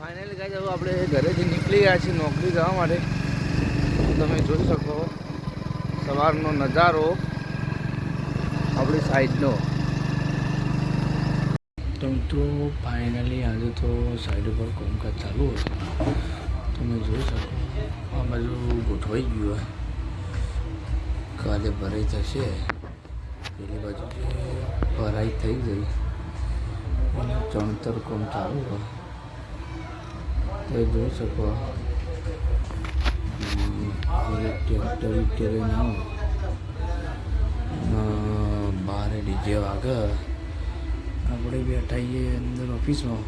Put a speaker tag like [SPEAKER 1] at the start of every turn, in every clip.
[SPEAKER 1] Finally guys હવે આપણે ઘરેથી નીકળી ગયા છીએ નોકરી જવા માટે. તમે જોઈ શકો સવારનો નજારો આપણી સાઈડનો. તો મિત્રો ફાઇનલી આજે તો સાઈડ ઉપર કામકાજ ચાલુ હતું. તમે જોઈ શકો આ બાજુ ગોઠવાઈ ગયું હોય, કાલે ભરાઈ થશે. પેલી બાજુ ભરાઈ થઈ ગઈ અને ચણતર કામ ચાલુ હોય તો જોઈ શકો. ટ્રેક્ટર બહાર ડીજે વાગે. આપણે બેઠા છીએ અંદર ઓફિસમાં.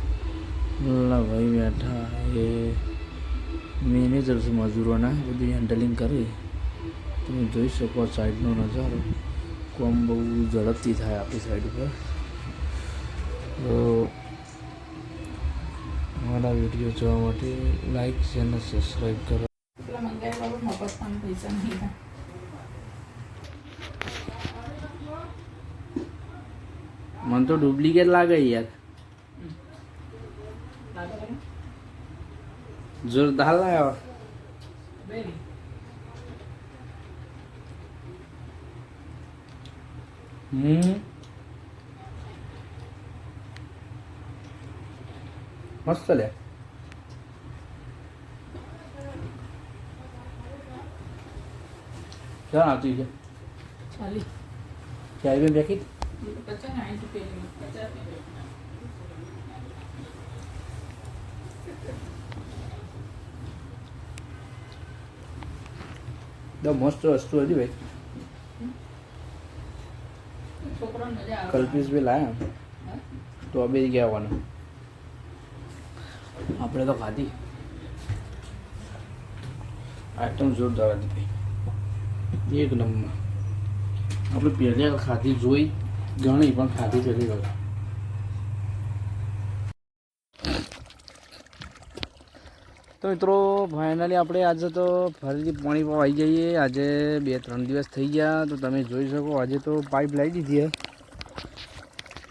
[SPEAKER 1] ભાઈ બેઠા એ મેનેજર છે મજૂરોના, બધું હેન્ડલિંગ કરે. તમે જોઈ શકો સાઈડનો નજારો. કોમ બહુ ઝડપથી થાય આપણી સાઈડ ઉપર. તો અમારા વિડીયો જોવા માટે લાઈક અને સબસ્ક્રાઈબ કરો. મને તો ડુપ્લિકેટ લાગે યાર, જોરદાર લાગ્યો. મસ્ત લે. ક્યાં આવતી છે? ચાલી પેકેટ મસ્ત વસ્તુ હતી ભાઈ. કલ્પીસ બી લાયા તો બે ગયા આવવાનું. આપણે તો ખાધી આઈટમ જોરદાર હતી ભાઈ, એક નંબર. આપણે પહેલી ખાધી જોઈ ઘણી પણ ખાધી પહેલી વાર. તો મિત્રો ફાઇનલી આપણે આજે તો ફરીથી પાણી પર આવી જઈએ. આજે 2-3 દિવસ થઈ ગયા. તો તમે જોઈ શકો આજે તો પાઇપ લાવી દીધી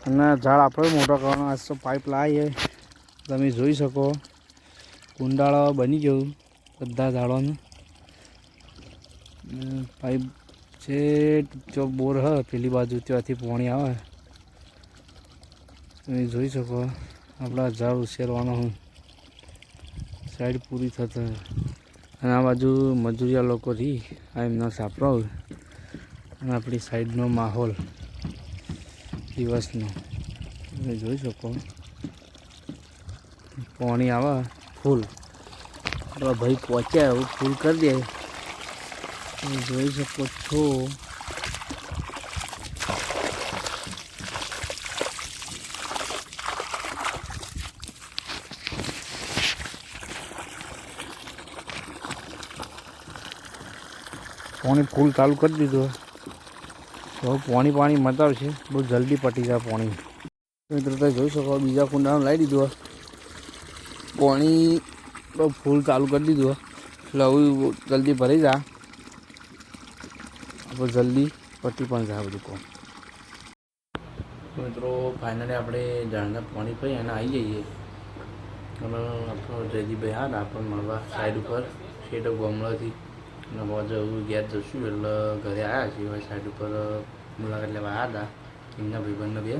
[SPEAKER 1] અને ઝાડ આપણે મોટો કરવાનો. આજ તો પાઇપ લાવીએ. તમે જોઈ શકો કુંડાળો બની ગયું બધા ઝાડોનું. પાઇપ છે જો બોર હ પેલી બાજુ ત્યાંથી પાણી આવે. તમે જોઈ શકો આપણા ઝાડ ઉછેરવાનો હું સાઈડ પૂરી થતા. અને આ બાજુ મજૂરિયા લોકો રહી આ એમનો સાપરો અને આપણી સાઈડનો માહોલ દિવસનો તમે જોઈ શકો. પાણી આવે ફૂલ આપણા ભાઈ પહોંચ્યા એવું ફૂલ કરી દે. તમે જોઈ શકો છો. પાણી ફૂલ ચાલુ કરી દીધું. તો પાણી મચાવશે બહુ જલ્દી પટી જાય પાણી. મિત્રો તમે જોઈ શકો બીજા કુંડામાં લાવી દીધું. પાણી બહુ ફૂલ ચાલુ કરી દીધું એટલે હવે જલ્દી ભરાઈ જાય. આપણે જલ્દી પટી પણ જાય બધું કામ. મિત્રો ફાઇનલી આપણે ઝાડના પાણી પી અને આવી જઈએ. અને આપણો જયદીભાઈ હા આપણને મળવા સાઈડ ઉપર શેડો ગામડાથી. અને આજે એવું ગેસ જશું એટલે ઘરે આવ્યા છીએ. સાઈડ ઉપર મુલાકાત લેવા આવ્યા હતા એમના ભાઈબંધને બે.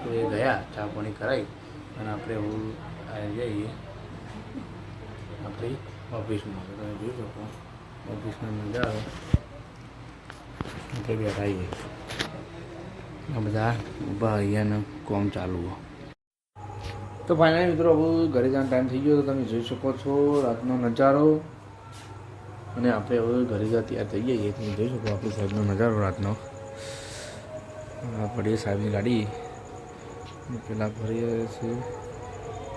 [SPEAKER 1] તો એ ગયા ચા પાણી કરાવી અને આપણે એવું આવી જઈએ આપણી ઓફિસમાં. તમે જોઈ શકો ઓફિસમાં મજા આવે. આપણે બેઠા આવીએ આ બધા ઊભા અહીંયાને કામ ચાલુ હોય. તો ફાઇનલી મિત્રો હવે ઘરે જવાનો ટાઈમ થઈ ગયો. તો તમે જોઈ શકો છો રાતનો નજારો. અને આપણે હવે ઘરે જવા તૈયાર થઈ જઈએ. તમે જોઈ શકો આપણી સાઈડનો નજારો રાતનો. પડીએ સાહેબની ગાડી પેલા ફરીએ છીએ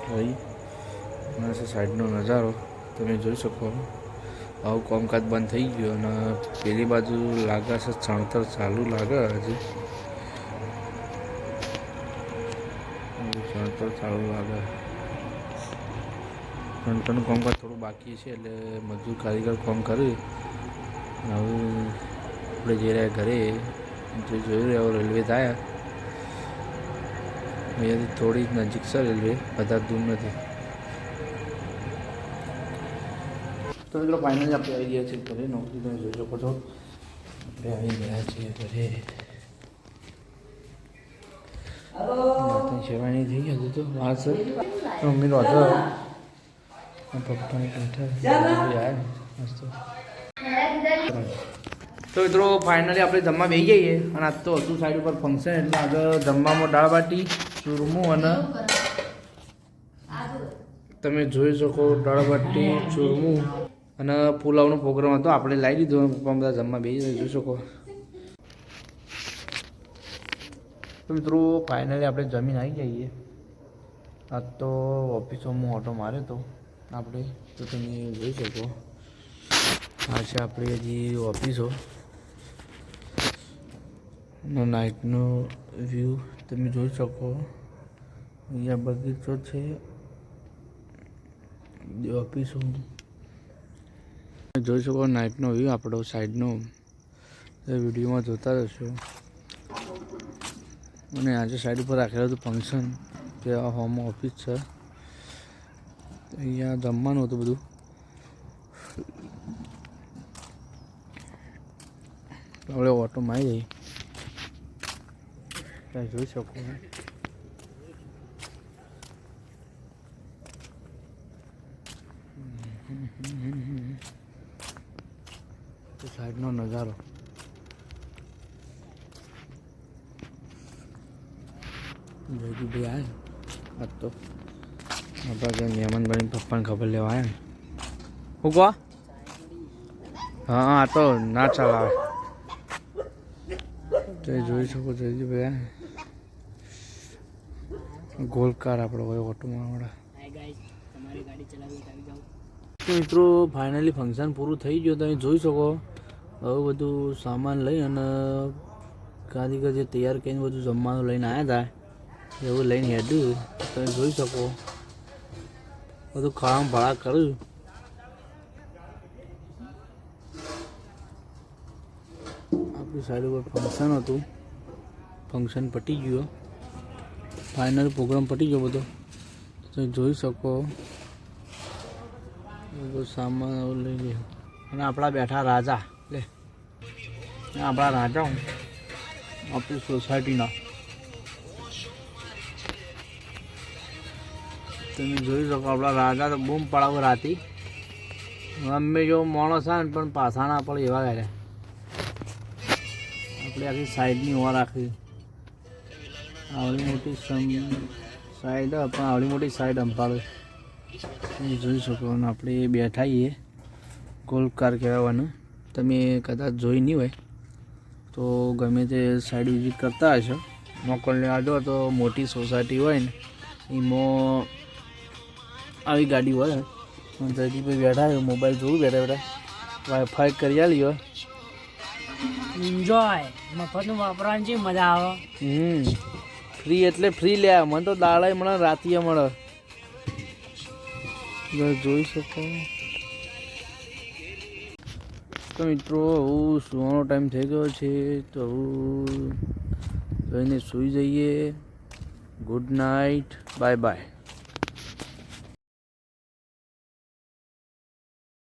[SPEAKER 1] ભાઈ. સાઈડનો નજારો તમે જોઈ શકો. આવું કામકાજ બંધ થઈ ગયું અને પેલી બાજુ લાગે છે ચણતર ચાલુ લાગે. હજી ચણતર ચાલુ લાગે. ચણતરનું કામકાજ થોડું બાકી છે એટલે મજૂર કારીગર કામ કરે. હવે આપણે જઈ રહ્યા ઘરે. જોઈ રહ્યા રેલવે થાય અહીંયાથી થોડી નજીક છે રેલવે, બધા દૂર નથી. તો મિત્રો ફાઇનલી આપણે આવી ગયા છીએ ઘરે. નોકરી તમે જોઈ શકો છો આપણે આવી ગયા છીએ ઘરે. શેરવાની થઈ ગઈ તો વાત છે મમ્મીનો હતો પપ્પાને બેઠા મસ્ત. તો મિત્રો ફાઇનલી આપણે જમવા બેસી જઈએ. અને આજ તો હતું સાઈડ ઉપર ફંક્શન એટલે આગળ જમવામાં દાળ બાટી ચૂરમું અને તમે જોઈ શકો દાળ બાટી ચૂરમું અને પુલાવનો પ્રોગ્રામ હતો. આપણે લાવી દીધો પપ્પા બધા જમવા બેસી જોઈ શકો. તો મિત્રો ફાઇનલી આપણે જમીન આવી જઈએ. આજ તો ઓફિસોમાં ઓટો માર્યો હતો આપણે તો તમે જોઈ શકો. આ છે આપણી હજી ઓફિસો નાઇટનો વ્યૂ તમે જોઈ શકો. અહીંયા બગીચો છે ઓફિસો જોઈ શકો. નાઇટનો વ્યૂ આપણો સાઈડનો વિડીયોમાં જોતા રહેશો. અને આજે સાઈડ ઉપર રાખેલું હતું ફંક્શન કે હોમ ઓફિસ છે. અહીંયા જમવાનું હતું બધું. આપણે ઓટોમાં આવી જઈએ ત્યાં જોઈ શકો. સાઈડનો નજારો જયદીભાઈ આવ્યા આજ તો આપણા ઘરે મહેમાન બની પપ્પાને ખબર લેવા આવ્યા. હું કહો હા તો ના ચલાવે તો જોઈ શકો. જયદીભાઈ આવ્યા ગોલ્ડ કાર આપણો હોય ઓટોમાં વાળા. તો મિત્રો ફાઇનલી ફંક્શન પૂરું થઈ ગયું. તમે જોઈ શકો. હવે બધું સામાન લઈ અને કારીગર જે તૈયાર કરીને બધું જમવાનું લઈને આવ્યા હતા એવું લઈને હેડ્યું. તમે જોઈ શકો બધું ખાવા ભાડા કર્યું. આપણી સાઈડ ઉપર ફંક્શન હતું. ફંક્શન પતી ગયું. ફાઇનલ પ્રોગ્રામ પતી ગયો બધો. તમે જોઈ શકો બધો સામાન લઈ ગયો. અને આપણા બેઠા રાજા લે આપણા રાજા આપણી સોસાયટીના. તમે જોઈ શકો આપણા રાજા તો બૂમ પડાવો રાતી. અમે જો માણસ આવે ને પણ પાછા ના પડે એવા ગયા. આપણે આખી સાઈડની ઓર રાખી આવડી મોટી સાઈડ પણ આવડી મોટી સાઈડ અંપાડે જોઈ શકો. અને આપણે બેઠા છીએ ગોલ્ફ કાર કહેવાનું. તમે કદાચ જોઈ નહીં હોય તો ગમે તે સાઈડ વિઝિટ કરતા હશો. મોકલને આજો તો મોટી સોસાયટી હોય ને એમાં આવી ગાડી હોય. જયદીભાઈ બેઠા હોય મોબાઈલ જોવું બેઠા બેઠા વાઈફાઈ કરી આલી હોય.
[SPEAKER 2] એન્જોય મફતનું વાપરવાની છે મજા આવે.
[SPEAKER 1] ફ્રી એટલે ફ્રી લે. મને તો દાડે મળે રાતીએ મળે. જોઈ શકો. તો મિત્રો હું સુવાનો ટાઈમ થઈ ગયો છે તો હું જઈને સૂઈ જઈએ. Good night bye bye.